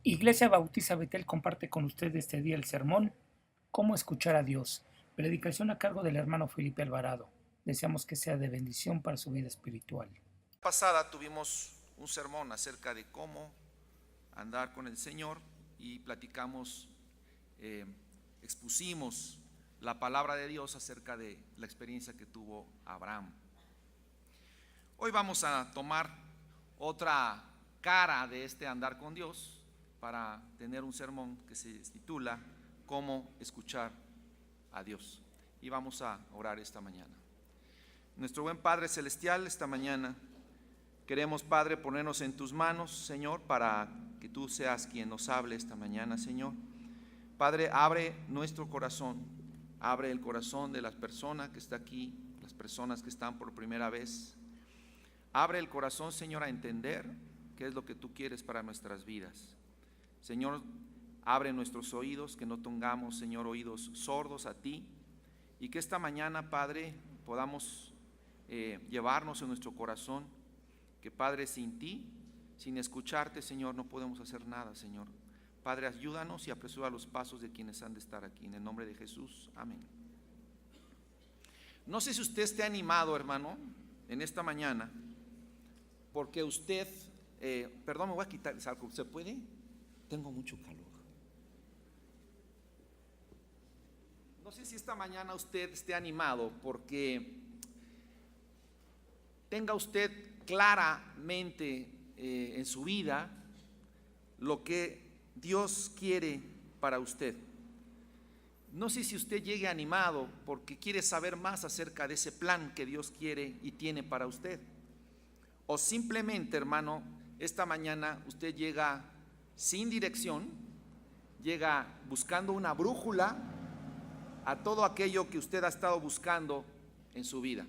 Iglesia Bautista Betel comparte con usted este día el sermón "Cómo escuchar a Dios", predicación a cargo del hermano Felipe Alvarado. Deseamos que sea de bendición para su vida espiritual. Pasada tuvimos un sermón acerca de cómo andar con el Señor y platicamos, expusimos la palabra de Dios acerca de la experiencia que tuvo Abraham. Hoy vamos a tomar otra cara de este andar con Dios para tener un sermón que se titula "Cómo escuchar a Dios", y vamos a orar esta mañana. Nuestro buen Padre Celestial, esta mañana queremos, Padre, ponernos en tus manos, Señor, para que tú seas quien nos hable esta mañana, Señor. Padre, abre nuestro corazón, abre el corazón de las personas que está aquí, las personas que están por primera vez. Abre el corazón, Señor, a entender qué es lo que tú quieres para nuestras vidas. Señor, abre nuestros oídos, que no tengamos, Señor, oídos sordos a ti, y que esta mañana, Padre, podamos llevarnos en nuestro corazón que, Padre, sin ti, sin escucharte, Señor, no podemos hacer nada, Señor. Padre, ayúdanos y apresura los pasos de quienes han de estar aquí. En el nombre de Jesús, amén. No sé si usted esté animado, hermano, en esta mañana, porque usted, perdón, me voy a quitar el saco, ¿se puede? Tengo mucho calor. No sé si esta mañana usted esté animado porque tenga usted claramente en su vida lo que Dios quiere para usted. No sé si usted llegue animado porque quiere saber más acerca de ese plan que Dios quiere y tiene para usted. O simplemente, hermano, esta mañana usted llega sin dirección, llega buscando una brújula a todo aquello que usted ha estado buscando en su vida.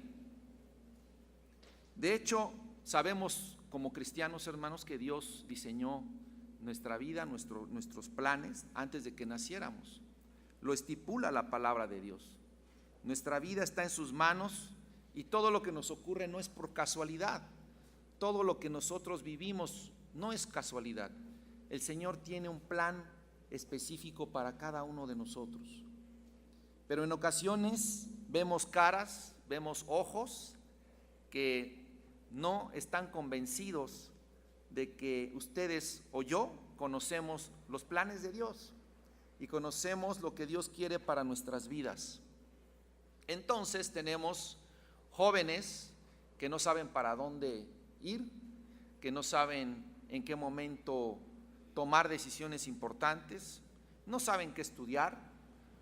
De hecho, sabemos como cristianos, hermanos, que Dios diseñó nuestra vida, nuestros planes antes de que naciéramos. Lo estipula la palabra de Dios. Nuestra vida está en sus manos y todo lo que nos ocurre no es por casualidad. Todo lo que nosotros vivimos no es casualidad. El Señor tiene un plan específico para cada uno de nosotros. Pero en ocasiones vemos caras, vemos ojos que no están convencidos de que ustedes o yo conocemos los planes de Dios y conocemos lo que Dios quiere para nuestras vidas. Entonces tenemos jóvenes que no saben para dónde ir, que no saben en qué momento tomar decisiones importantes, no saben qué estudiar,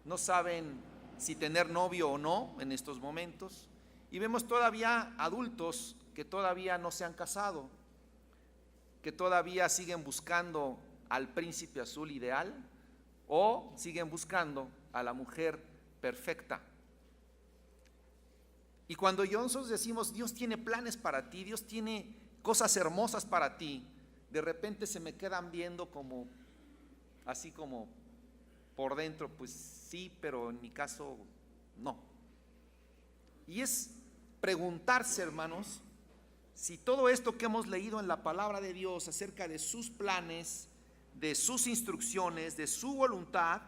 no saben si tener novio o no en estos momentos, y vemos todavía adultos que todavía no se han casado, que todavía siguen buscando al príncipe azul ideal o siguen buscando a la mujer perfecta. Y cuando nosotros decimos Dios tiene planes para ti, Dios tiene cosas hermosas para ti, de repente se me quedan viendo como así como por dentro, pues sí, pero en mi caso no. Y es preguntarse, hermanos, si todo esto que hemos leído en la palabra de Dios acerca de sus planes, de sus instrucciones, de su voluntad,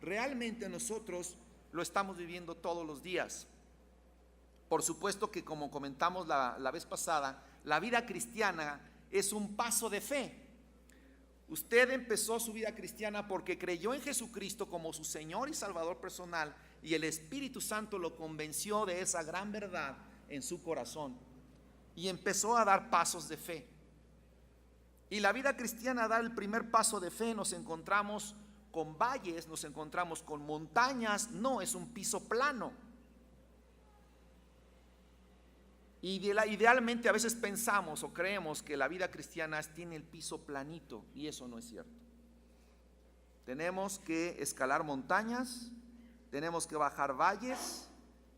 realmente nosotros lo estamos viviendo todos los días. Por supuesto que, como comentamos la vez pasada, la vida cristiana es un paso de fe. Usted empezó su vida cristiana porque creyó en Jesucristo como su Señor y Salvador personal, y el Espíritu Santo lo convenció de esa gran verdad en su corazón y empezó a dar pasos de fe. Y la vida cristiana da el primer paso de fe. Nos encontramos con valles, nos encontramos con montañas, no es un piso plano. Idealmente a veces pensamos o creemos que la vida cristiana tiene el piso planito, y eso no es cierto. Tenemos que escalar montañas, tenemos que bajar valles,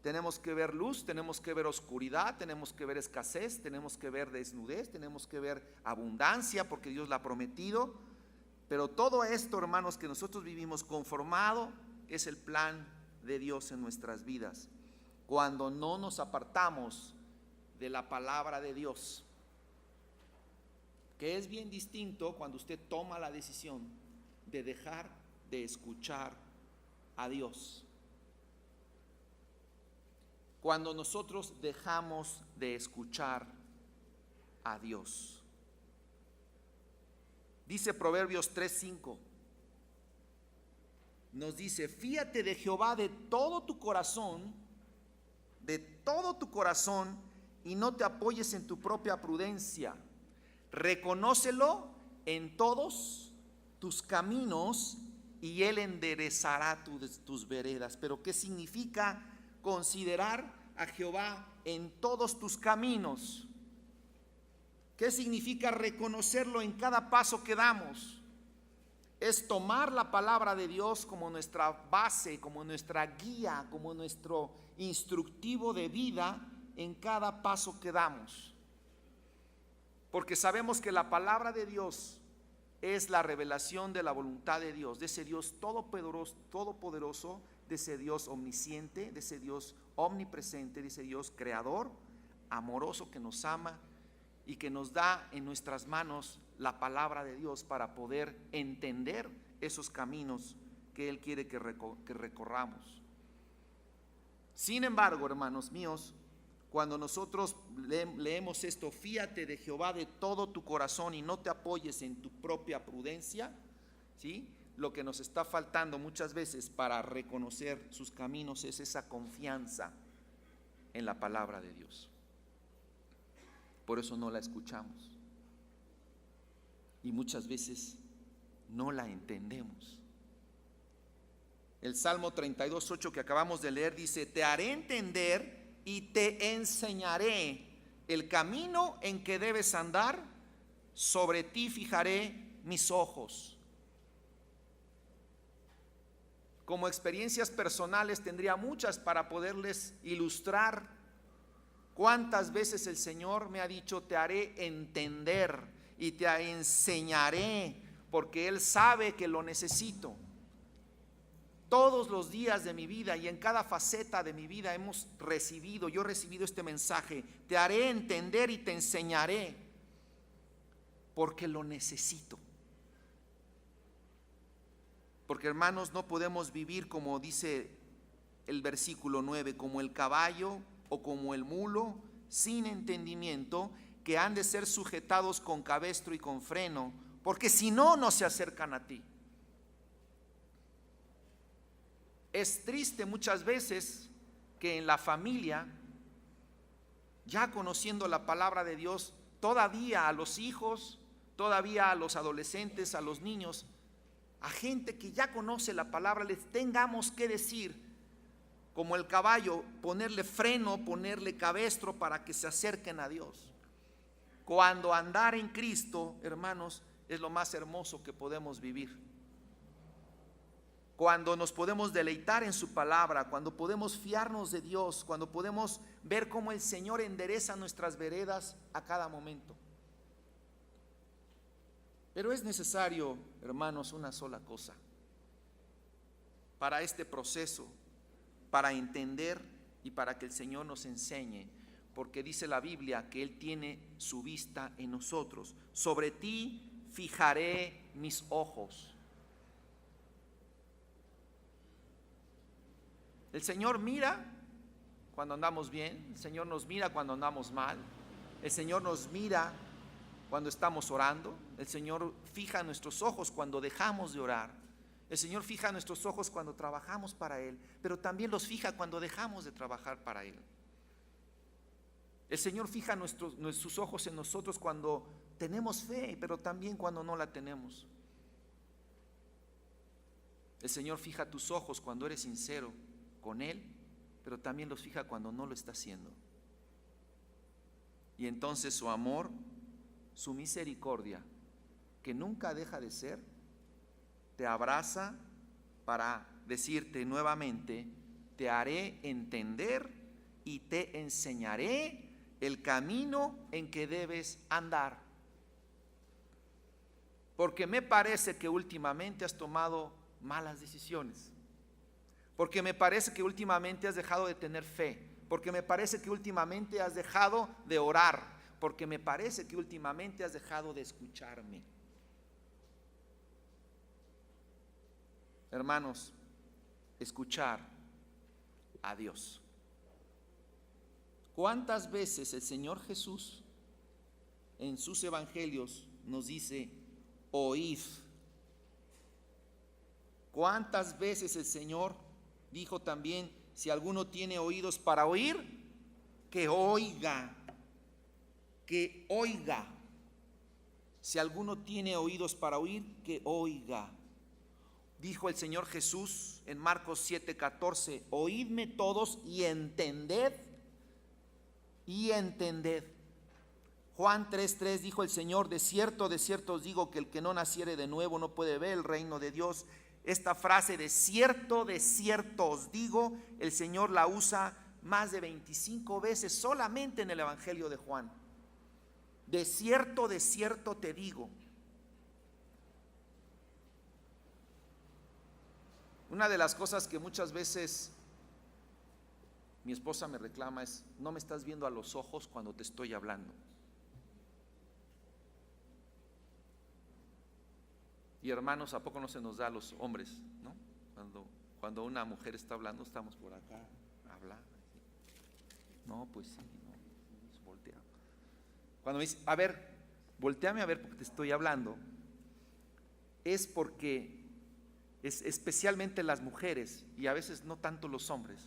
tenemos que ver luz, tenemos que ver oscuridad, tenemos que ver escasez, tenemos que ver desnudez, tenemos que ver abundancia porque Dios la ha prometido. Pero todo esto, hermanos, que nosotros vivimos conformado es el plan de Dios en nuestras vidas. Cuando no nos apartamos de la palabra de Dios. que es bien distinto cuando usted toma la decisión de dejar de escuchar a Dios. Cuando nosotros dejamos de escuchar a Dios. Dice Proverbios 3:5. Nos dice: fíate de Jehová de todo tu corazón, y no te apoyes en tu propia prudencia. Reconócelo en todos tus caminos y Él enderezará tus veredas. Pero ¿qué significa considerar a Jehová en todos tus caminos? ¿Qué significa reconocerlo en cada paso que damos? Es tomar la palabra de Dios como nuestra base, como nuestra guía, como nuestro instructivo de vida en cada paso que damos. Porque sabemos que la palabra de Dios es la revelación de la voluntad de Dios, de ese Dios todopoderoso, de ese Dios omnisciente, de ese Dios omnipresente, de ese Dios creador, amoroso, que nos ama y que nos da en nuestras manos la palabra de Dios para poder entender esos caminos que Él quiere que recorramos. Sin embargo, hermanos míos, cuando nosotros leemos esto: fíate de Jehová de todo tu corazón y no te apoyes en tu propia prudencia, ¿sí? Lo que nos está faltando muchas veces para reconocer sus caminos es esa confianza en la palabra de Dios. Por eso no la escuchamos y muchas veces no la entendemos. El Salmo 32:8 que acabamos de leer dice: te haré entender y te enseñaré el camino en que debes andar, sobre ti fijaré mis ojos. Como experiencias personales tendría muchas para poderles ilustrar cuántas veces el Señor me ha dicho: te haré entender y te enseñaré, porque Él sabe que lo necesito. Todos los días de mi vida y en cada faceta de mi vida yo he recibido este mensaje: te haré entender y te enseñaré, porque lo necesito. Porque, hermanos, no podemos vivir, como dice el versículo 9, como el caballo o como el mulo, sin entendimiento, que han de ser sujetados con cabestro y con freno, porque si no, no se acercan a ti. Es triste muchas veces que en la familia, ya conociendo la palabra de Dios, todavía a los hijos, todavía a los adolescentes, a los niños, a gente que ya conoce la palabra, les tengamos que decir, como el caballo, ponerle freno, ponerle cabestro para que se acerquen a Dios. Cuando andar en Cristo, hermanos, es lo más hermoso que podemos vivir. Cuando nos podemos deleitar en su palabra, cuando podemos fiarnos de Dios, cuando podemos ver cómo el Señor endereza nuestras veredas a cada momento. Pero es necesario, hermanos, una sola cosa para este proceso, para entender y para que el Señor nos enseñe, porque dice la Biblia que Él tiene su vista en nosotros. Sobre ti fijaré mis ojos. El Señor mira cuando andamos bien, el Señor nos mira cuando andamos mal, el Señor nos mira cuando estamos orando, el Señor fija nuestros ojos cuando dejamos de orar, el Señor fija nuestros ojos cuando trabajamos para Él, pero también los fija cuando dejamos de trabajar para Él. El Señor fija sus ojos en nosotros cuando tenemos fe, pero también cuando no la tenemos. El Señor fija tus ojos cuando eres sincero con Él, pero también los fija cuando no lo está haciendo. Y entonces su amor, su misericordia, que nunca deja de ser, te abraza para decirte nuevamente: te haré entender y te enseñaré el camino en que debes andar. Porque me parece que últimamente has tomado malas decisiones. Porque me parece que últimamente has dejado de tener fe. Porque me parece que últimamente has dejado de orar. porque me parece que últimamente has dejado de escucharme. Hermanos, escuchar a Dios. ¿Cuántas veces el Señor Jesús en sus evangelios nos dice, oíd? ¿Cuántas veces el Señor dijo también, si alguno tiene oídos para oír, que oiga, que oiga? Si alguno tiene oídos para oír, que oiga. Dijo el Señor Jesús en Marcos 7:14, oídme todos y entended, y entended. Juan 3:3 dijo el Señor, de cierto os digo que el que no naciere de nuevo no puede ver el reino de Dios. Esta frase de cierto os digo, el Señor la usa más de 25 veces solamente en el Evangelio de Juan. De cierto te digo. Una de las cosas que muchas veces mi esposa me reclama es, no me estás viendo a los ojos cuando te estoy hablando. Y hermanos, ¿a poco no se nos da a los hombres, no? Cuando una mujer está hablando, estamos por acá, habla. No, pues sí, no, voltea. Cuando me dice, a ver, volteame a ver porque te estoy hablando, es porque especialmente las mujeres, y a veces no tanto los hombres,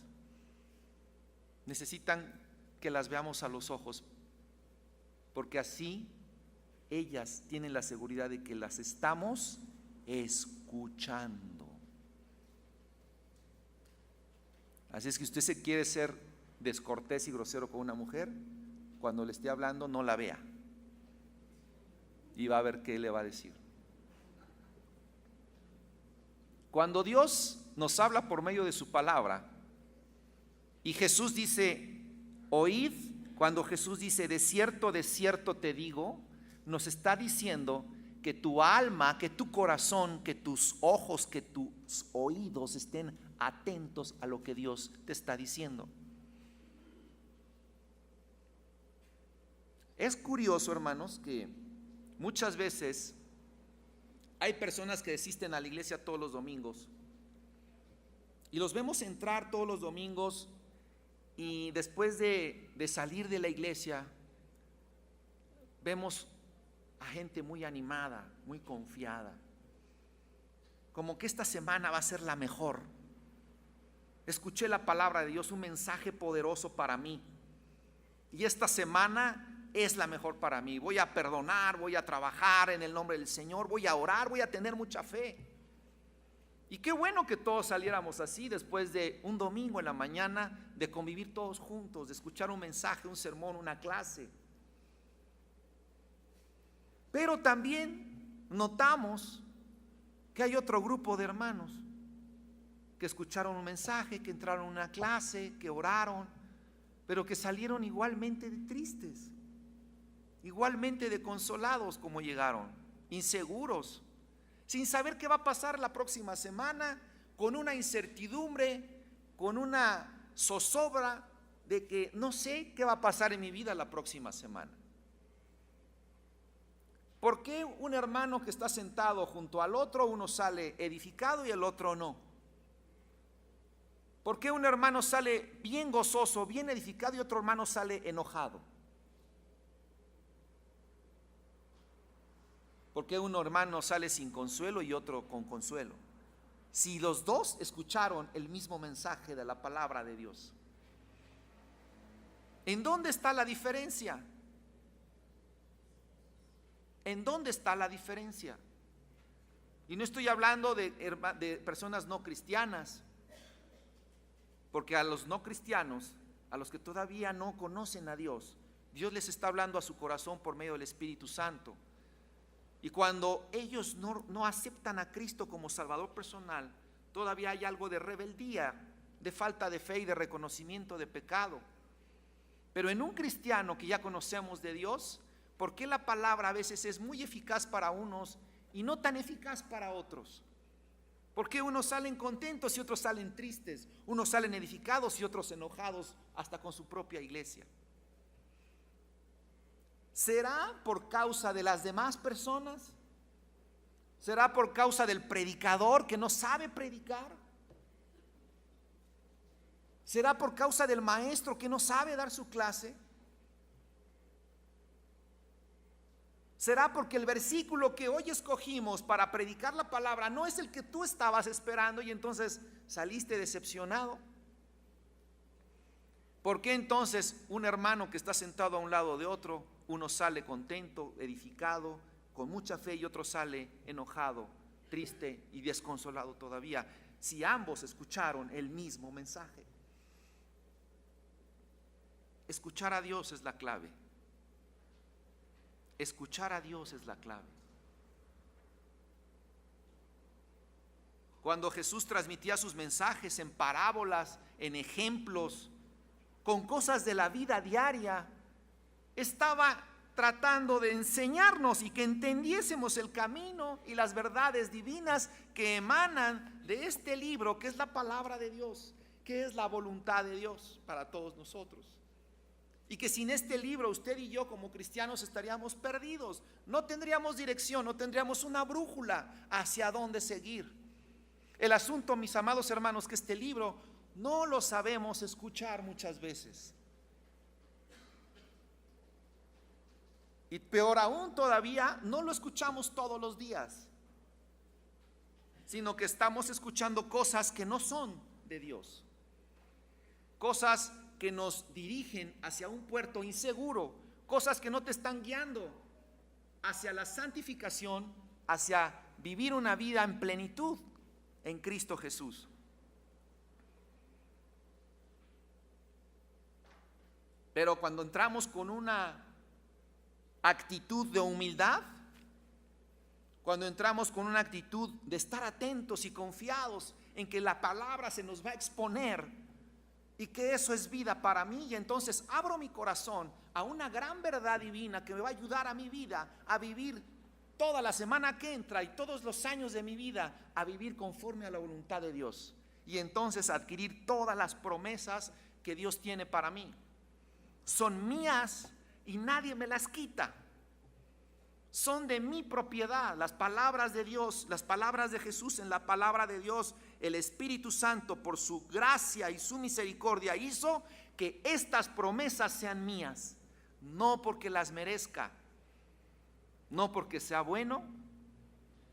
necesitan que las veamos a los ojos, porque así ellas tienen la seguridad de que las estamos escuchando. Así es que usted se quiere ser descortés y grosero con una mujer, cuando le esté hablando no la vea, y va a ver qué le va a decir. Cuando Dios nos habla por medio de su palabra y Jesús dice, oíd, cuando Jesús dice, de cierto te digo, nos está diciendo que tu alma, que tu corazón, que tus ojos, que tus oídos estén atentos a lo que Dios te está diciendo. Es curioso, hermanos, que muchas veces hay personas que asisten a la iglesia todos los domingos y los vemos entrar todos los domingos y después de salir de la iglesia vemos a gente muy animada, muy confiada, como que esta semana va a ser la mejor. Escuché la palabra de Dios, un mensaje poderoso para mí, y esta semana es la mejor para mí. Voy a perdonar, voy a trabajar en el nombre del Señor, voy a orar, voy a tener mucha fe. Y qué bueno que todos saliéramos así después de un domingo en la mañana, de convivir todos juntos, de escuchar un mensaje, un sermón, una clase. Pero también notamos que hay otro grupo de hermanos que escucharon un mensaje, que entraron a una clase, que oraron, pero que salieron igualmente de tristes, igualmente desconsolados como llegaron, inseguros, sin saber qué va a pasar la próxima semana, con una incertidumbre, con una zozobra de que no sé qué va a pasar en mi vida la próxima semana. ¿Por qué un hermano que está sentado junto al otro, uno sale edificado y el otro no? ¿Por qué un hermano sale bien gozoso, bien edificado y otro hermano sale enojado? ¿Por qué un hermano sale sin consuelo y otro con consuelo? Si los dos escucharon el mismo mensaje de la palabra de Dios. ¿En dónde está la diferencia? ¿En dónde está la diferencia? Y no estoy hablando de personas no cristianas, porque a los no cristianos, a los que todavía no conocen a Dios, Dios les está hablando a su corazón por medio del Espíritu Santo. Y cuando ellos no aceptan a Cristo como Salvador personal, todavía hay algo de rebeldía, de falta de fe y de reconocimiento de pecado. Pero en un cristiano que ya conocemos de Dios, ¿por qué la palabra a veces es muy eficaz para unos y no tan eficaz para otros? ¿Por qué unos salen contentos y otros salen tristes? Unos salen edificados y otros enojados, hasta con su propia iglesia. ¿Será por causa de las demás personas? ¿Será por causa del predicador que no sabe predicar? ¿Será por causa del maestro que no sabe dar su clase? ¿Será porque el versículo que hoy escogimos para predicar la palabra no es el que tú estabas esperando y entonces saliste decepcionado? ¿Por qué entonces un hermano que está sentado a un lado de otro, uno sale contento, edificado, con mucha fe, y otro sale enojado, triste y desconsolado todavía, si ambos escucharon el mismo mensaje? Escuchar a Dios es la clave. Escuchar a Dios es la clave. Cuando Jesús transmitía sus mensajes en parábolas, en ejemplos, con cosas de la vida diaria, estaba tratando de enseñarnos y que entendiésemos el camino y las verdades divinas que emanan de este libro, que es la palabra de Dios, que es la voluntad de Dios para todos nosotros. Y que sin este libro usted y yo como cristianos estaríamos perdidos, no tendríamos dirección, no tendríamos una brújula hacia dónde seguir. El asunto, mis amados hermanos, que este libro no lo sabemos escuchar muchas veces. Y peor aún todavía, no lo escuchamos todos los días, sino que estamos escuchando cosas que no son de Dios, cosas que nos dirigen hacia un puerto inseguro, cosas que no te están guiando hacia la santificación, hacia vivir una vida en plenitud en Cristo Jesús. Pero cuando entramos con una actitud de humildad, cuando entramos con una actitud de estar atentos y confiados en que la palabra se nos va a exponer y que eso es vida para mí, y entonces abro mi corazón a una gran verdad divina que me va a ayudar a mi vida a vivir toda la semana que entra y todos los años de mi vida a vivir conforme a la voluntad de Dios, y entonces adquirir todas las promesas que Dios tiene para mí. Son mías y nadie me las quita. Son de mi propiedad. Las palabras de Dios, las palabras de Jesús en la palabra de Dios, el Espíritu Santo por su gracia y su misericordia hizo que estas promesas sean mías, no porque las merezca, no porque sea bueno,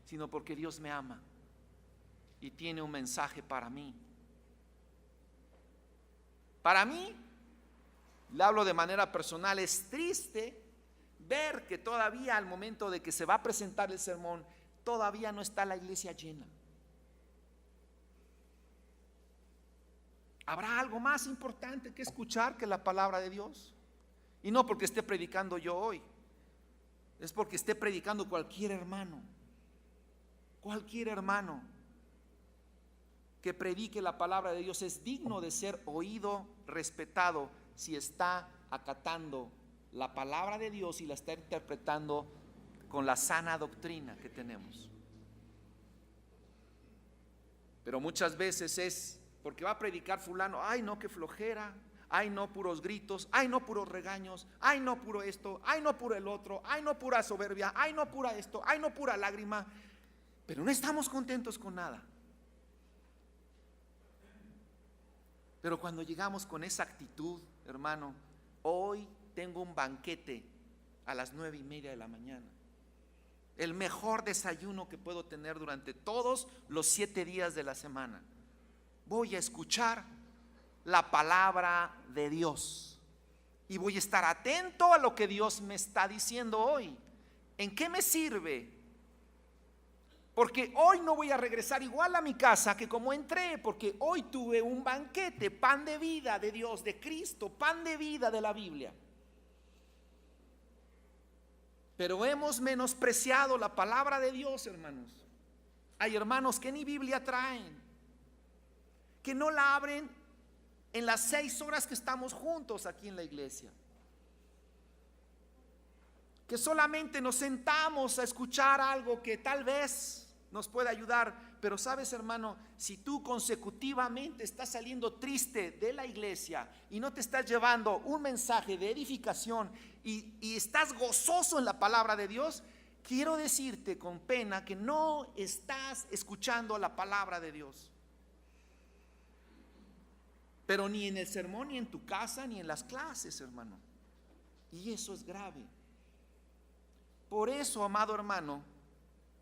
sino porque Dios me ama y tiene un mensaje para mí. Para mí, le hablo de manera personal, es triste ver que todavía al momento de que se va a presentar el sermón, todavía no está la iglesia llena. ¿Habrá algo más importante que escuchar que la palabra de Dios? Y no porque esté predicando yo hoy, es porque esté predicando cualquier hermano que predique la palabra de Dios es digno de ser oído, respetado, si está acatando la palabra de Dios y la está interpretando con la sana doctrina que tenemos. Pero muchas veces es porque va a predicar fulano, ay no, qué flojera, ay no, puros gritos, ay no, puros regaños, ay no, puro esto, ay no, puro el otro, ay no, pura soberbia, ay no, pura esto, ay no, pura lágrima. Pero no estamos contentos con nada. Pero cuando llegamos con esa actitud, hermano, hoy tengo un banquete a las 9:30 de la mañana, el mejor desayuno que puedo tener durante todos los 7 días de la semana. Voy a escuchar la palabra de Dios y voy a estar atento a lo que Dios me está diciendo hoy. ¿En qué me sirve? Porque hoy no voy a regresar igual a mi casa que como entré, porque hoy tuve un banquete, pan de vida de Dios, de Cristo, pan de vida de la Biblia. Pero hemos menospreciado la palabra de Dios, hermanos. Hay hermanos que ni Biblia traen, que no la abren en las 6 horas que estamos juntos aquí en la iglesia, que solamente nos sentamos a escuchar algo que tal vez nos puede ayudar, pero sabes, hermano, si tú consecutivamente estás saliendo triste de la iglesia y no te estás llevando un mensaje de edificación y estás gozoso en la palabra de Dios, quiero decirte con pena que no estás escuchando la palabra de Dios. Pero ni en el sermón, ni en tu casa, ni en las clases, hermano. Y eso es grave. Por eso, amado hermano,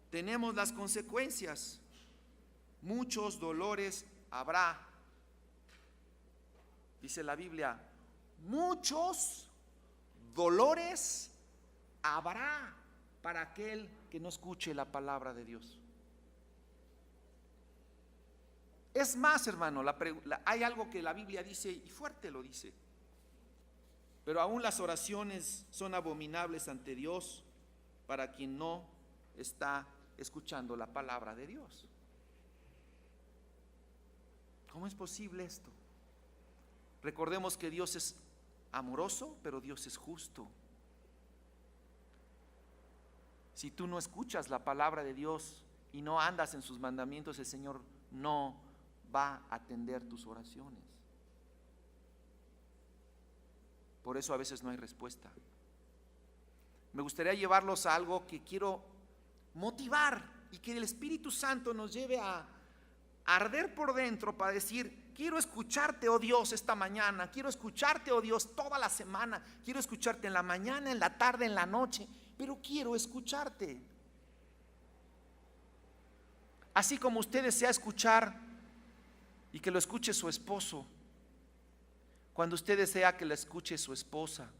tenemos las consecuencias. Muchos dolores habrá. Dice la Biblia, muchos dolores habrá para aquel que no escuche la palabra de Dios. Es más, hermano, hay algo que la Biblia dice, y fuerte lo dice: pero aún las oraciones son abominables ante Dios para quien no está escuchando la palabra de Dios. ¿Cómo es posible esto? Recordemos que Dios es amoroso, pero Dios es justo. Si tú no escuchas la palabra de Dios y no andas en sus mandamientos, el Señor no va a atender tus oraciones. Por eso a veces no hay respuesta. Me gustaría llevarlos a algo que quiero motivar y que el Espíritu Santo nos lleve a arder por dentro para decir: quiero escucharte, oh Dios, esta mañana. Quiero escucharte, oh Dios, toda la semana. Quiero escucharte en la mañana, en la tarde, en la noche. Pero quiero escucharte. Así como usted desea escuchar y que lo escuche su esposo, cuando usted desea que la escuche su esposa,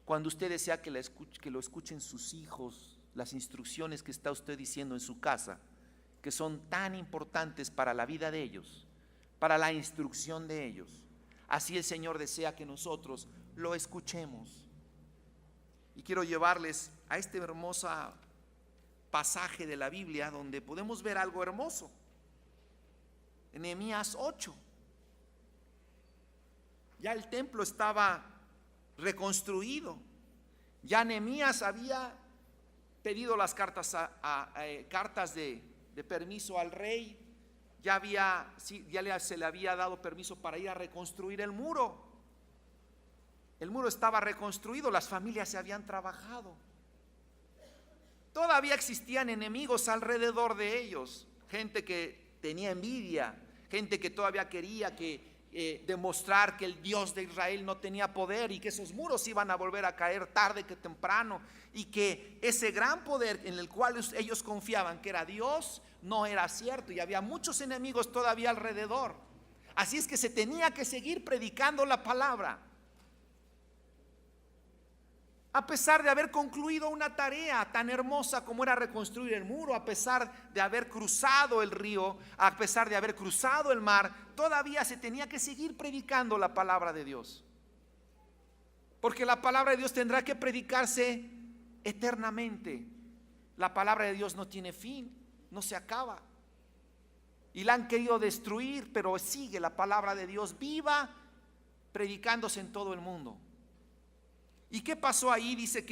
cuando usted desea que lo escuchen sus hijos, las instrucciones que está usted diciendo en su casa, que son tan importantes para la vida de ellos, para la instrucción de ellos, así el Señor desea que nosotros lo escuchemos. Y quiero llevarles a este hermoso pasaje de la Biblia donde podemos ver algo hermoso. En Nehemías 8. Ya el templo estaba reconstruido. Ya Nehemías había pedido las cartas de permiso al rey. Se le había dado permiso para ir a reconstruir el muro. El muro estaba reconstruido, las familias se habían trabajado. Todavía existían enemigos alrededor de ellos, gente que tenía envidia, gente que todavía quería demostrar que el Dios de Israel no tenía poder y que esos muros iban a volver a caer tarde que temprano, y que ese gran poder en el cual ellos confiaban, que era Dios, no era cierto, y había muchos enemigos todavía alrededor. Así es que se tenía que seguir predicando la palabra. A pesar de haber concluido una tarea tan hermosa como era reconstruir el muro, a pesar de haber cruzado el río, a pesar de haber cruzado el mar, todavía se tenía que seguir predicando la palabra de Dios. Porque la palabra de Dios tendrá que predicarse eternamente. La palabra de Dios no tiene fin, no se acaba. Y la han querido destruir, pero sigue la palabra de Dios viva, predicándose en todo el mundo. ¿Y qué pasó ahí? Dice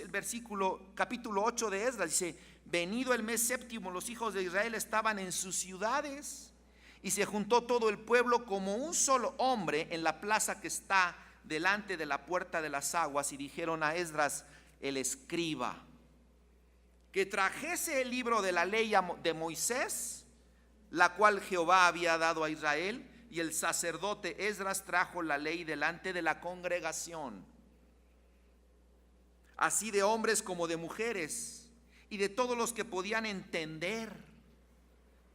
el versículo, capítulo 8 de Esdras, dice: venido el mes séptimo, los hijos de Israel estaban en sus ciudades, y se juntó todo el pueblo como un solo hombre en la plaza que está delante de la puerta de las aguas, y dijeron a Esdras el escriba que trajese el libro de la ley de Moisés, la cual Jehová había dado a Israel. Y el sacerdote Esdras trajo la ley delante de la congregación, así de hombres como de mujeres, y de todos los que podían entender,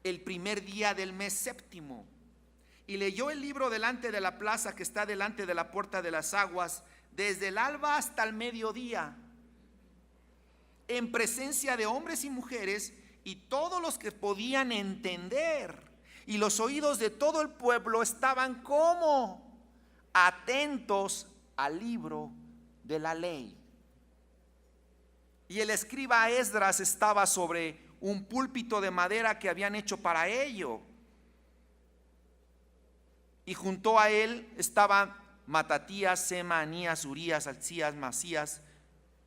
el primer día del mes séptimo. Y leyó el libro delante de la plaza que está delante de la puerta de las aguas, desde el alba hasta el mediodía, en presencia de hombres y mujeres, y todos los que podían entender. Y los oídos de todo el pueblo estaban como atentos al libro de la ley. Y el escriba Esdras estaba sobre un púlpito de madera que habían hecho para ello. Y junto a él estaban Matatías, Semanías, Urías, Alcías, Masías,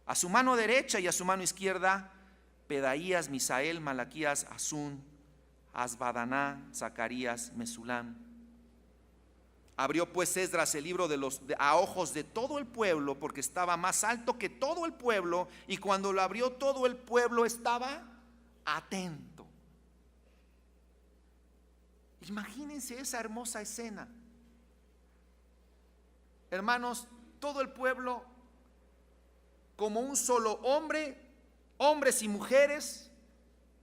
a su mano derecha, y a su mano izquierda Pedaías, Misael, Malaquías, Azún, Asbadaná, Zacarías, Mesulán. Abrió pues Esdras el libro a ojos de todo el pueblo, porque estaba más alto que todo el pueblo, y cuando lo abrió todo el pueblo estaba atento. Imagínense esa hermosa escena. Hermanos, todo el pueblo como un solo hombre, hombres y mujeres.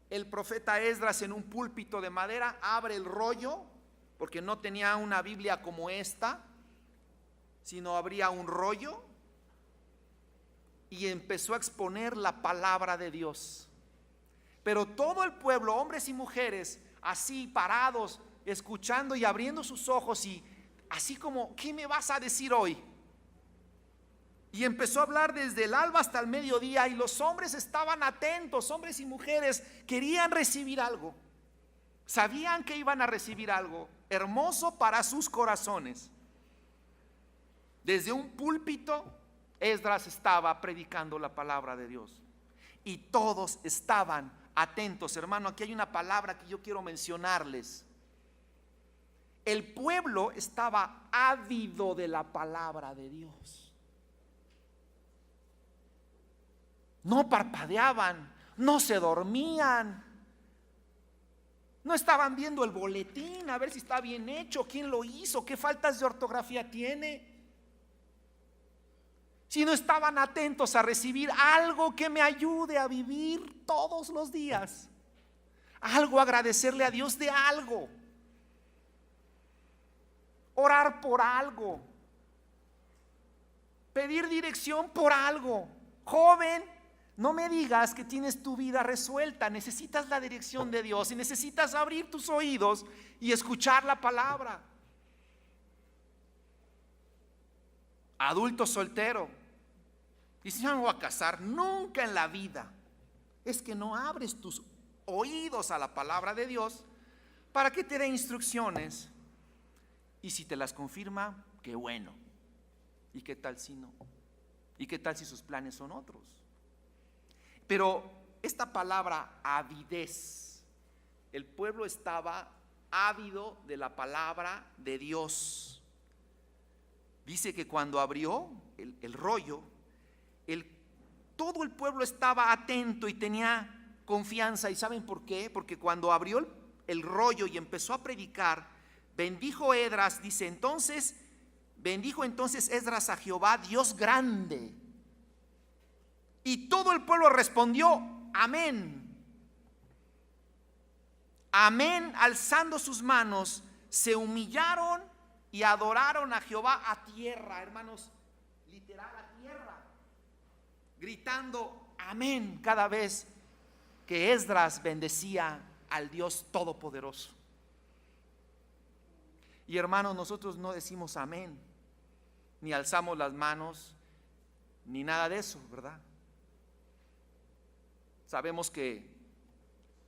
El profeta Esdras en un púlpito de madera abre el rollo, porque no tenía una Biblia como esta, sino abría un rollo y empezó a exponer la palabra de Dios. Pero todo el pueblo, hombres y mujeres, así parados, escuchando y abriendo sus ojos, y así como, ¿qué me vas a decir hoy? Y empezó a hablar desde el alba hasta el mediodía, y los hombres estaban atentos, hombres y mujeres querían recibir algo. Sabían que iban a recibir algo hermoso para sus corazones. Desde un púlpito, Esdras estaba predicando la palabra de Dios, y todos estaban atentos. Hermano, aquí hay una palabra que yo quiero mencionarles. El pueblo estaba ávido de la palabra de Dios. No parpadeaban, no se dormían, no estaban viendo el boletín a ver si está bien hecho, quién lo hizo, qué faltas de ortografía tiene, sino estaban atentos a recibir algo que me ayude a vivir todos los días, algo, agradecerle a Dios de algo, orar por algo, pedir dirección por algo. Joven, no me digas que tienes tu vida resuelta. Necesitas la dirección de Dios y necesitas abrir tus oídos y escuchar la palabra. Adulto soltero, dice: yo no me voy a casar nunca en la vida. Es que no abres tus oídos a la palabra de Dios para que te dé instrucciones, y si te las confirma, qué bueno. ¿Y qué tal si no? ¿Y qué tal si sus planes son otros? Pero esta palabra avidez, el pueblo estaba ávido de la palabra de Dios. Dice que cuando abrió el rollo, todo el pueblo estaba atento y tenía confianza. ¿Y saben por qué? Porque cuando abrió el rollo y empezó a predicar, bendijo Esdras, dice entonces, bendijo entonces Esdras a Jehová, Dios grande. Y todo el pueblo respondió: amén. Amén. Alzando sus manos, se humillaron y adoraron a Jehová a tierra, hermanos, literal a tierra, gritando amén cada vez que Esdras bendecía al Dios Todopoderoso. Y hermanos, nosotros no decimos amén, ni alzamos las manos, ni nada de eso, ¿verdad? Sabemos que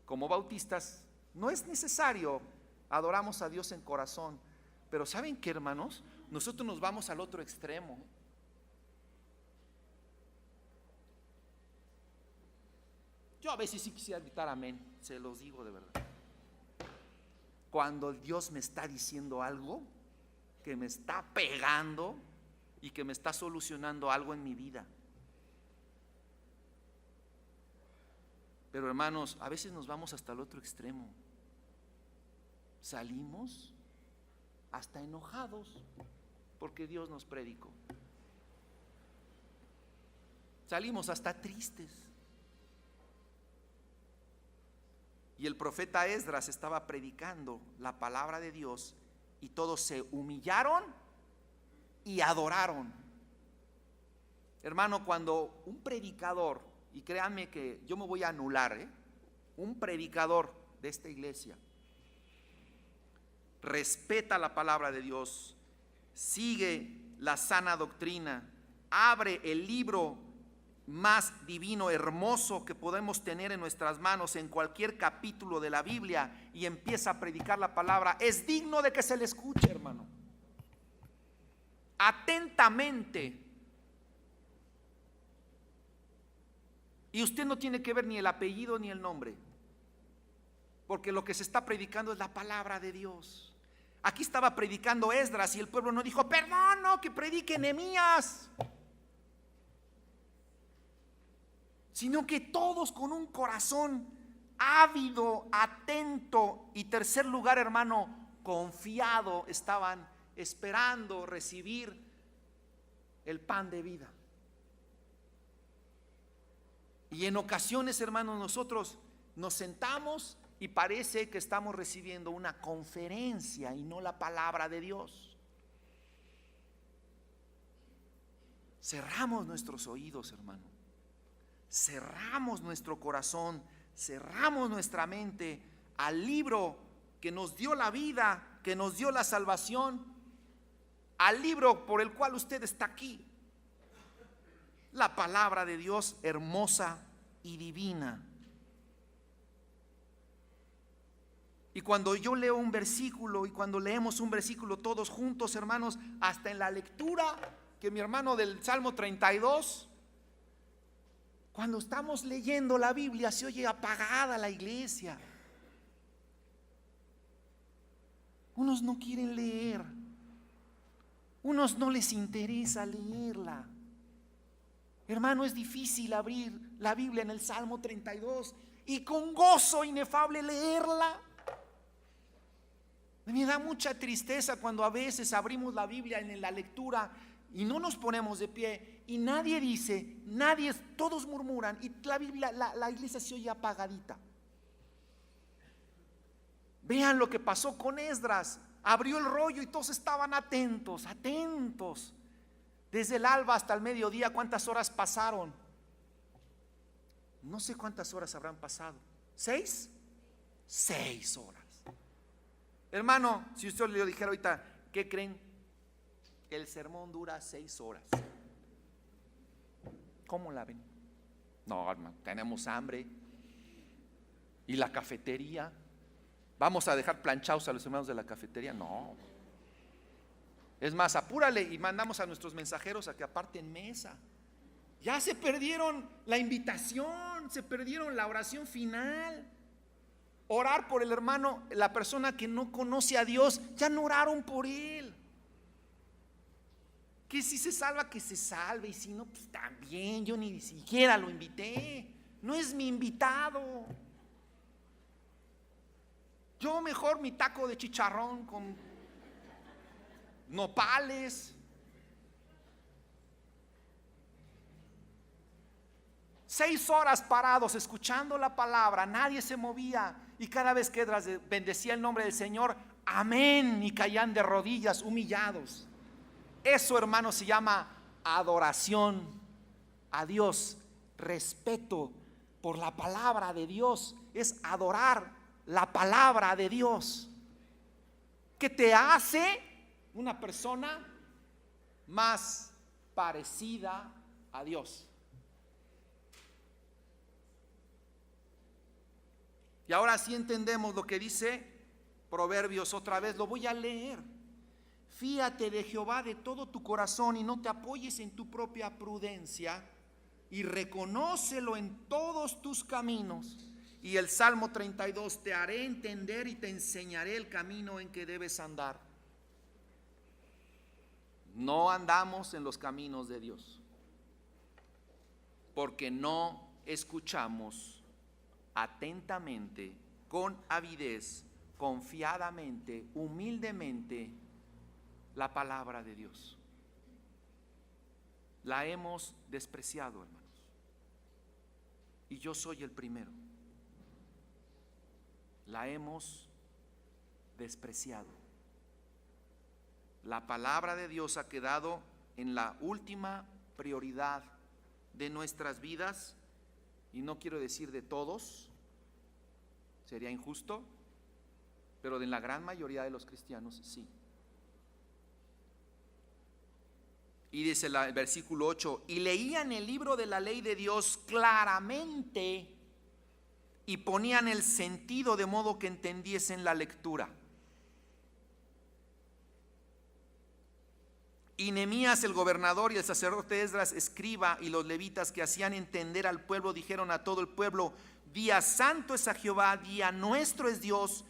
como bautistas no es necesario, adoramos a Dios en corazón. Pero ¿saben qué, hermanos? Nosotros nos vamos al otro extremo. Yo a veces sí quisiera gritar amén, se los digo de verdad. Cuando Dios me está diciendo algo que me está pegando y que me está solucionando algo en mi vida. Pero hermanos, a veces nos vamos hasta el otro extremo. Salimos hasta enojados porque Dios nos predicó. Salimos hasta tristes. Y el profeta Esdras estaba predicando la palabra de Dios, y todos se humillaron y adoraron. Hermano, cuando un predicador, y créanme que yo me voy a anular, un predicador de esta iglesia respeta la palabra de Dios, sigue la sana doctrina, abre el libro más divino, hermoso que podemos tener en nuestras manos en cualquier capítulo de la Biblia, y empieza a predicar la palabra, es digno de que se le escuche, hermano, atentamente. Y usted no tiene que ver ni el apellido ni el nombre, porque lo que se está predicando es la palabra de Dios. Aquí estaba predicando Esdras y el pueblo no dijo, perdón, no, que predique Nehemías, sino que todos con un corazón ávido, atento y, tercer lugar, hermano, confiado, estaban esperando recibir el pan de vida. Y en ocasiones, hermanos, nosotros nos sentamos y parece que estamos recibiendo una conferencia y no la palabra de Dios. Cerramos nuestros oídos, hermano. Cerramos nuestro corazón, cerramos nuestra mente al libro que nos dio la vida, que nos dio la salvación, al libro por el cual usted está aquí. La palabra de Dios hermosa y divina. Y cuando yo leo un versículo, y cuando leemos un versículo todos juntos, hermanos, hasta en la lectura que mi hermano del Salmo 32, cuando estamos leyendo la Biblia se oye apagada la iglesia. Unos no quieren leer, unos no les interesa leerla. Hermano, es difícil abrir la Biblia en el Salmo 32 y con gozo inefable leerla. Me da mucha tristeza cuando a veces abrimos la Biblia en la lectura y no nos ponemos de pie y nadie dice, todos murmuran y la Biblia, la iglesia se oye apagadita. Vean lo que pasó con Esdras. Abrió el rollo y todos estaban atentos. Desde el alba hasta el mediodía, ¿cuántas horas pasaron? No sé cuántas horas habrán pasado. ¿6? 6 horas. Hermano, si usted le dijera ahorita, ¿qué creen? El sermón dura 6 horas. ¿Cómo la ven? No, hermano, tenemos hambre. ¿Y la cafetería? ¿Vamos a dejar planchados a los hermanos de la cafetería? No. Es más, apúrale y mandamos a nuestros mensajeros a que aparten mesa. Ya se perdieron la invitación, se perdieron la oración final. Orar por el hermano, la persona que no conoce a Dios, ya no oraron por él. Que si se salva, que se salve, y si no, pues también, yo ni siquiera lo invité. No es mi invitado. Yo mejor mi taco de chicharrón con nopales. 6 horas parados escuchando la palabra, nadie se movía, y cada vez que Esdras bendecía el nombre del Señor, amén, y caían de rodillas humillados. Eso, hermano, se llama adoración a Dios, respeto por la palabra de Dios, es adorar la palabra de Dios, que te hace una persona más parecida a Dios. Y ahora sí entendemos lo que dice Proverbios, otra vez lo voy a leer. Fíate de Jehová de todo tu corazón y no te apoyes en tu propia prudencia, y reconócelo en todos tus caminos. Y el Salmo 32, te haré entender y te enseñaré el camino en que debes andar. No andamos en los caminos de Dios, porque no escuchamos atentamente, con avidez, confiadamente, humildemente la palabra de Dios. La hemos despreciado, hermanos, y yo soy el primero. La hemos despreciado. La palabra de Dios ha quedado en la última prioridad de nuestras vidas, y no quiero decir de todos, sería injusto, pero de la gran mayoría de los cristianos sí. Y dice el versículo 8, y leían el libro de la ley de Dios claramente y ponían el sentido de modo que entendiesen la lectura. Y Nehemías el gobernador y el sacerdote Esdras escriba y los levitas que hacían entender al pueblo dijeron a todo el pueblo: día santo es a Jehová, día nuestro es Dios,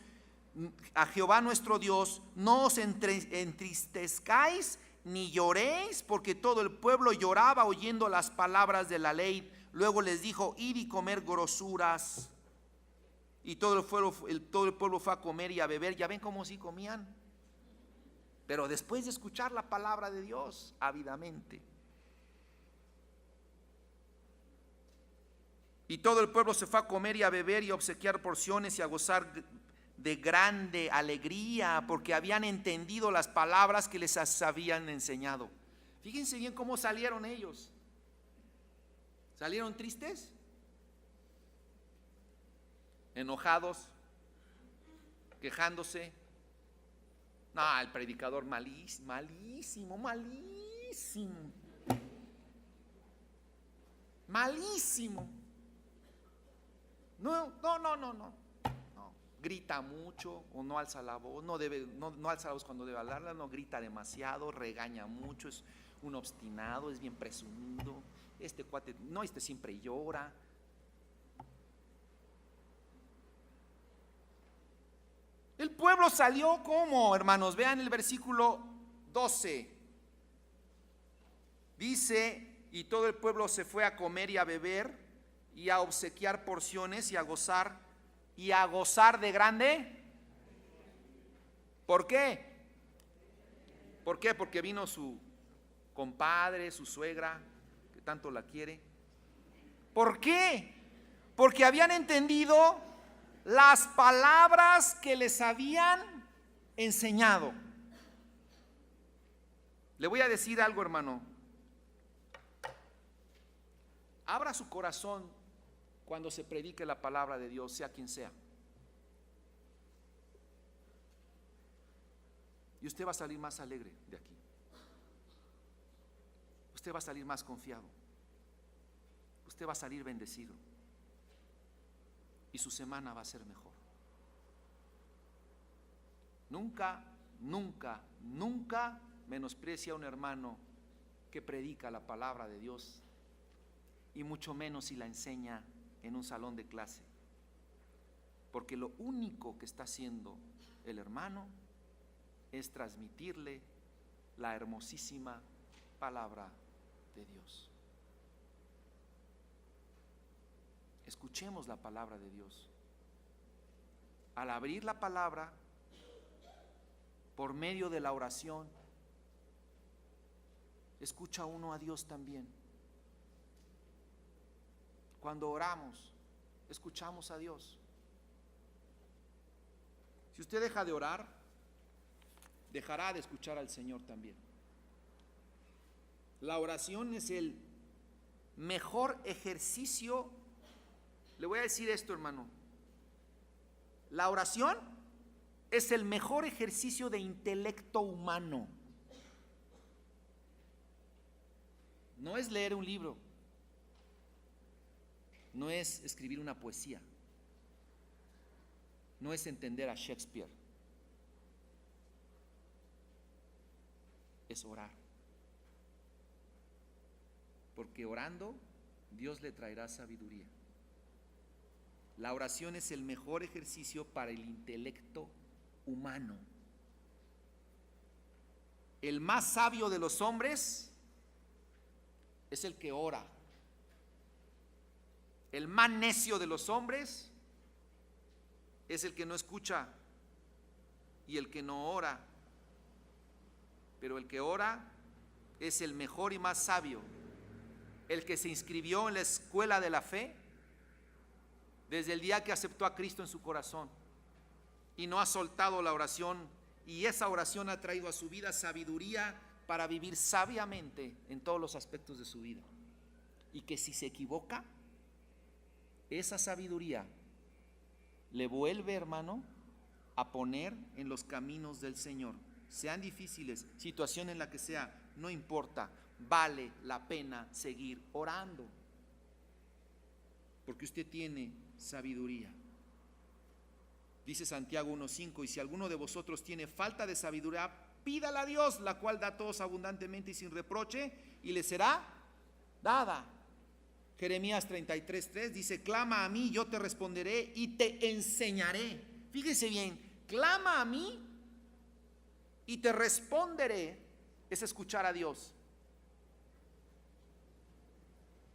a Jehová nuestro Dios. No os entristezcáis ni lloréis, porque todo el pueblo lloraba oyendo las palabras de la ley. Luego les dijo: id y comer grosuras. Y todo el pueblo fue a comer y a beber. Ya ven cómo sí comían, pero después de escuchar la palabra de Dios ávidamente. Y todo el pueblo se fue a comer y a beber y a obsequiar porciones y a gozar de grande alegría, porque habían entendido las palabras que les habían enseñado. Fíjense bien cómo salieron ellos. ¿Salieron tristes? ¿Enojados? ¿Quejándose? No, el predicador malísimo, malísimo, malísimo. Malísimo. No. Grita mucho o no alza la voz, no alza la voz cuando debe hablarla, no grita demasiado, regaña mucho, es un obstinado, es bien presumido. Este cuate, no, este siempre llora. El pueblo salió como, hermanos, vean el versículo 12. Dice: y todo el pueblo se fue a comer y a beber y a obsequiar porciones y a gozar de grande. ¿Por qué? ¿Por qué? Porque vino su compadre, su suegra, que tanto la quiere. ¿Por qué? Porque habían entendido las palabras que les habían enseñado. Le voy a decir algo, hermano. Abra su corazón cuando se predique la palabra de Dios, sea quien sea. Y usted va a salir más alegre de aquí. Usted va a salir más confiado. Usted va a salir bendecido. Y su semana va a ser mejor. Nunca menosprecia a un hermano que predica la palabra de Dios, y mucho menos si la enseña en un salón de clase, porque lo único que está haciendo el hermano es transmitirle la hermosísima palabra de Dios. Escuchemos la palabra de Dios. Al abrir la palabra por medio de la oración, escucha uno a Dios también. Cuando oramos, escuchamos a Dios. Si usted deja de orar, dejará de escuchar al Señor también. La oración es el mejor ejercicio. Le voy a decir esto, hermano. La oración es el mejor ejercicio de intelecto humano. No es leer un libro. No es escribir una poesía. No es entender a Shakespeare. Es orar. Porque orando, Dios le traerá sabiduría. La oración es el mejor ejercicio para el intelecto humano. El más sabio de los hombres es el que ora. El más necio de los hombres es el que no escucha y el que no ora. Pero el que ora es el mejor y más sabio. El que se inscribió en la escuela de la fe desde el día que aceptó a Cristo en su corazón y no ha soltado la oración, y esa oración ha traído a su vida sabiduría para vivir sabiamente en todos los aspectos de su vida. Y que si se equivoca, esa sabiduría le vuelve, hermano, a poner en los caminos del Señor. Sean difíciles, situación en la que sea, no importa, vale la pena seguir orando, porque usted tiene sabiduría. Dice Santiago 1:5: y si alguno de vosotros tiene falta de sabiduría, Pídala a Dios, la cual da a todos abundantemente y sin reproche, y le será dada. Jeremías 33:3 dice: clama a mí, yo te responderé y te enseñaré. Fíjese bien, clama a mí y te responderé. Es escuchar a Dios.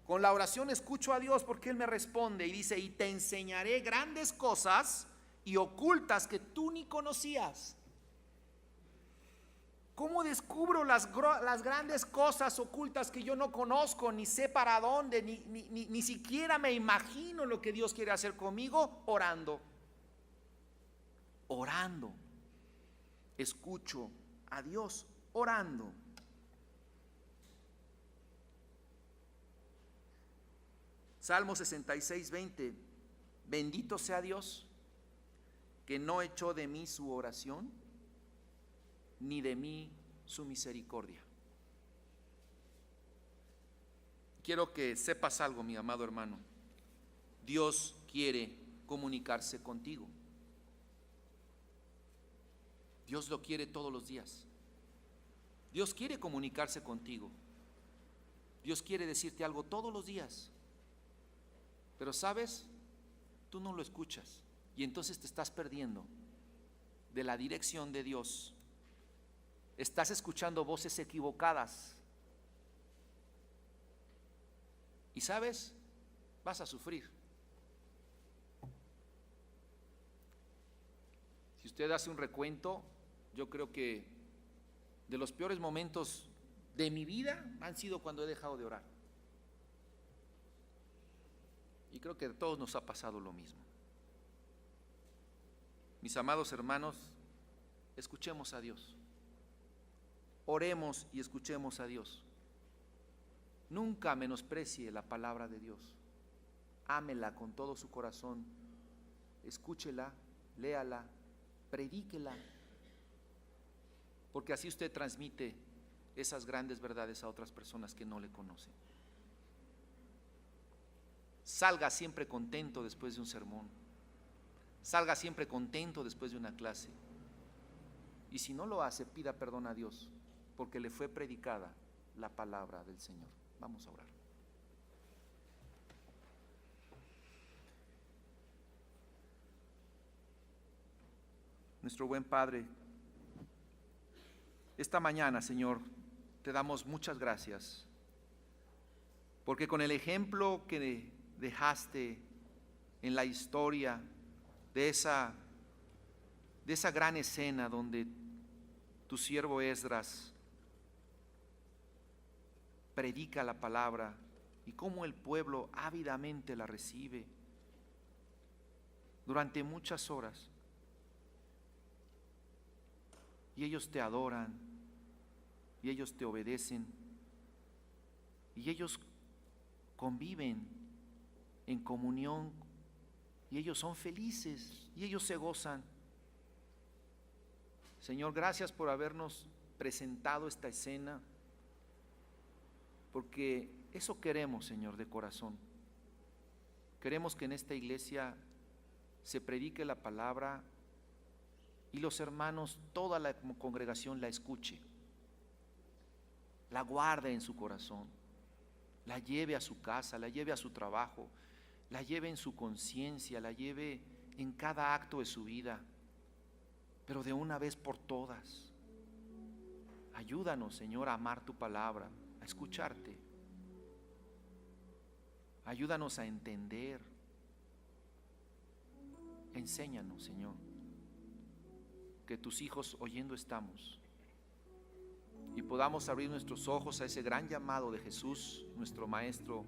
Con la oración escucho a Dios porque Él me responde y dice: y te enseñaré grandes cosas y ocultas que tú ni conocías. ¿Cómo descubro las grandes cosas ocultas que yo no conozco, ni sé para dónde, ni siquiera me imagino lo que Dios quiere hacer conmigo? Orando. Orando. Escucho a Dios orando. Salmo 66:20. Bendito sea Dios, que no echó de mí su oración, ni de mí su misericordia. Quiero que sepas algo, mi amado hermano. Dios quiere comunicarse contigo. Dios lo quiere todos los días. Dios quiere comunicarse contigo. Dios quiere decirte algo todos los días. Pero sabes, tú no lo escuchas y entonces te estás perdiendo de la dirección de Dios. Estás escuchando voces equivocadas. Y sabes, vas a sufrir. Si usted hace un recuento, yo creo que de los peores momentos de mi vida han sido cuando he dejado de orar. Y creo que a todos nos ha pasado lo mismo. Mis amados hermanos, escuchemos a Dios. Oremos y escuchemos a Dios. Nunca menosprecie la palabra de Dios. Ámela con todo su corazón. Escúchela, léala, predíquela. Porque así usted transmite esas grandes verdades a otras personas que no le conocen. Salga siempre contento después de un sermón. Salga siempre contento después de una clase. Y si no lo hace, pida perdón a Dios, porque le fue predicada la palabra del Señor. Vamos a orar. Nuestro buen Padre, esta mañana, Señor, te damos muchas gracias, porque con el ejemplo que dejaste en la historia de esa gran escena donde tu siervo Esdras predica la palabra y cómo el pueblo ávidamente la recibe durante muchas horas, y ellos te adoran y ellos te obedecen y ellos conviven en comunión y ellos son felices y ellos se gozan. Señor, gracias por habernos presentado esta escena, porque eso queremos, Señor, de corazón. Queremos que en esta iglesia se predique la palabra y los hermanos, toda la congregación la escuche, la guarde en su corazón, la lleve a su casa, la lleve a su trabajo, la lleve en su conciencia, la lleve en cada acto de su vida, pero de una vez por todas. Ayúdanos, Señor, a amar tu palabra, a escucharte. Ayúdanos a entender. Enséñanos, Señor, que tus hijos oyendo estamos y podamos abrir nuestros ojos a ese gran llamado de Jesús, nuestro Maestro.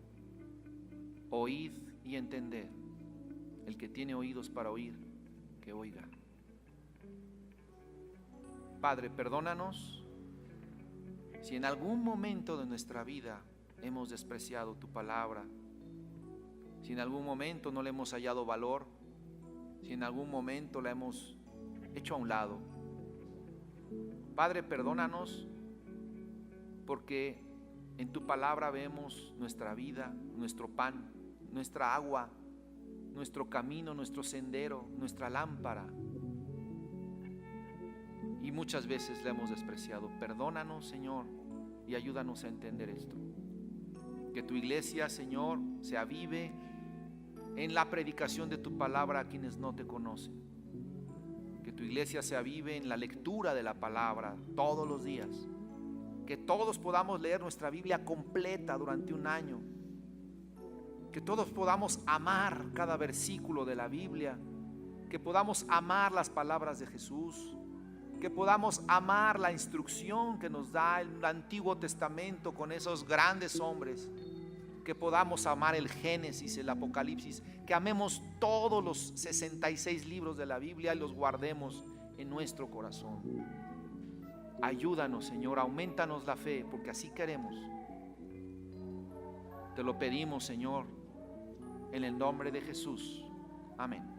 Oíd y entender. El que tiene oídos para oír, que oiga. Padre, perdónanos si en algún momento de nuestra vida hemos despreciado tu palabra, si en algún momento no le hemos hallado valor, si en algún momento la hemos hecho a un lado. Padre, perdónanos, porque en tu palabra vemos nuestra vida, nuestro pan, nuestra agua, nuestro camino, nuestro sendero, nuestra lámpara. Y y muchas veces la hemos despreciado. Perdónanos, Señor, y ayúdanos a entender esto. Que tu iglesia, Señor, se avive en la predicación de tu palabra a quienes no te conocen. Que tu iglesia se avive en la lectura de la palabra todos los días. Que todos podamos leer nuestra Biblia completa durante un año. Que todos podamos amar cada versículo de la Biblia. Que podamos amar las palabras de Jesús. Que podamos amar la instrucción que nos da el Antiguo Testamento con esos grandes hombres. Que podamos amar el Génesis, el Apocalipsis. Que amemos todos los 66 libros de la Biblia y los guardemos en nuestro corazón. Ayúdanos, Señor, aumentanos la fe, porque así queremos. Te lo pedimos, Señor, en el nombre de Jesús. Amén.